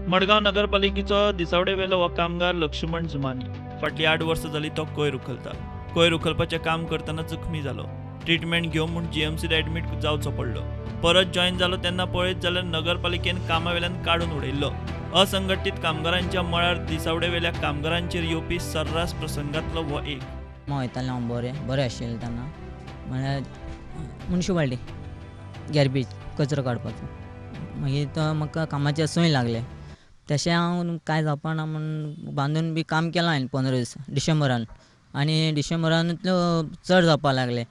मडगांव नगरपालिकेचो दिसावडे वेलो हो कामगार लक्ष्मण जुमानी फाटली 8 वर्सां जाली तो कोयर उखलता. कोयर उखलपाचें काम करतना जखमी जालो. ट्रिटमेंट घेवंक म्हूण जीएमसीत एडमीट जावचो पडलो. परत जॉईन जालो तेन्ना पळयत जाल्यार नगरपालिकेन कामावेल्यान काडून उडयल्लो. असंघटीत कामगारांच्या मळार दिसावडे वेल्या कामगारांचेर येवपी सर्रास प्रसंगांतलो हो एक. वयतालें हांव बरें आशिल्लें तेन्ना म्हळ्यार मुन्सिपाल्टी गॅर्बेज कचरो काडपाचो. मागीर तो म्हाका कामाचें संय लागलें. तशें हांव कांय जावपाना म्हूण बांदून बी काम केलां हांवें 15 दीस डिसेंबरान. आनी डिसेंबरानूतलो चड जावपाक लागलें.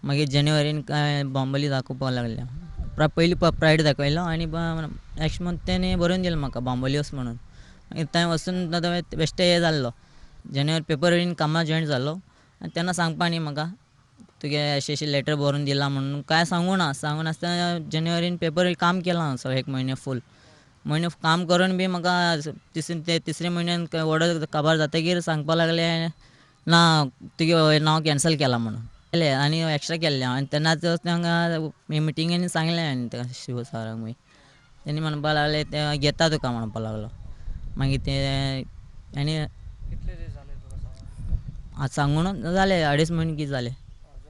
मागीर जानेवारीन काय बांबोली दाखोवपाक लागले. पयलीं प्रायड दाखयलो आनी नॅक्स्ट मंथ तेणी बरोवन दिलें म्हाका बांबोली वच म्हणून. मागीर थंय वचून बेश्टें हें जाल्लो. जानेवारी फेब्रुवारीन कामाक जॉयन जालो आनी तेन्ना सांगपा न्ही म्हाका तुगे अशें लेटर बरोवन दिलां म्हणून कांय सांगूं नासतना जानेवारीन फेब्रुवारी काम केलां हांव 1 म्हयनो फूल. म्हयनो काम करून बी म्हाका तिसरे म्हयन्यान ऑर्डर काबार जातकीर सांगपा लागले ना तुगे नांव कॅन्सल केलां म्हणून. केलें आनी एक्स्ट्रा केल्लें हांव. आनी तेन्नाच तांकां मिटिंगेनी सांगलें हांवें त्या शिव सराक बी. तेणी म्हणपा लागले ते घेता तुका म्हणपा लागलो. मागीर ते आनी आतां सांगून जाले 2.5 म्हयने कितें जाले.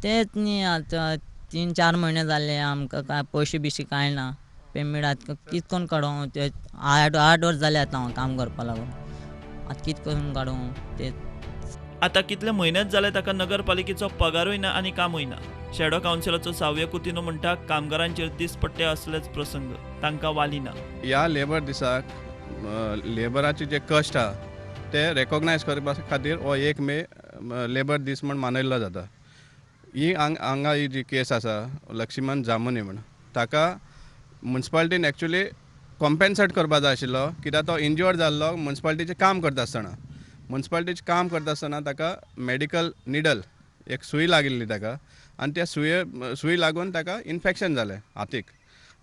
तेच न्ही आतां 3-4 म्हयने जाले आमकां काय पयशे बियशे कांय ना. पेमेंट आतां कितें करून काडूं ते 8 वर्स जाले आतां हांव काम करपा लागून. आतां कितें करून काडूं तें. आतां कितले म्हयनेच जाले ताका नगरपालिकेचो पगारूय ना आनी कामूय ना. शॅडो कावन्सिलाचो सावय कुतिनो म्हणटा कामगारांचेर दिसपट्टे असलेच प्रसंग तांकां वाली ना. ह्या लेबर दिसाक लेबराचे जे कश्ट आहा ते रेकॉग्नायज करपा खातीर हो 1 मे लेबर दीस म्हूण मनयल्लो जाता. ही हांगा ही जी केस आसा लक्ष्मण जामुनी म्हूण ताका मुन्सिपाल्टीन एक्चुली कॉम्पेन्सेट करपा जाय आशिल्लो कित्याक तो इंज्युअर्ड जाल्लो मुन्सिपाल्टीचें काम करता आसतना. मुन्सिपाल्टीचें काम करता आसतना ताका मेडिकल निडल एक सूय लागिल्ली ताका आनी त्या सूय लागून ताका इन्फेक्शन जालें हातीक.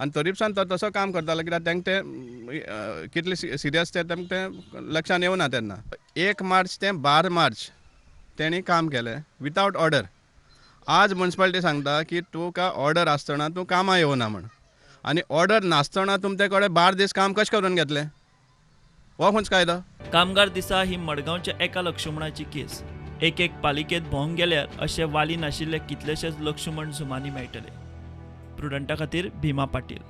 आनी तरीपसान तो तसो काम करतालो कित्याक तांकां तें कितलें सिरियस तें तांकां तें लक्षान येवना तेन्ना. 1 मार्च ते 12 मार्च तेणी काम केलें विथआवट ऑर्डर. आज मुन्सिपाल्टी सांगता की तुका ऑर्डर आसतना तूं कामां येवना म्हण. आनी ऑर्डर नासतना तुमचे कडेन 12 दीस काम कशें करून घेतलें? हो खंयचो कायदो? कामगार दिसा ही मडगांवच्या एका लक्ष्मणाची केस. एक पालिकेत भोंवंक गेल्यार अशे वाली नाशिल्ले कितलेशेच लक्ष्मण जुमानी मेळटले. प्रुडंटा खातीर भीमा पाटील.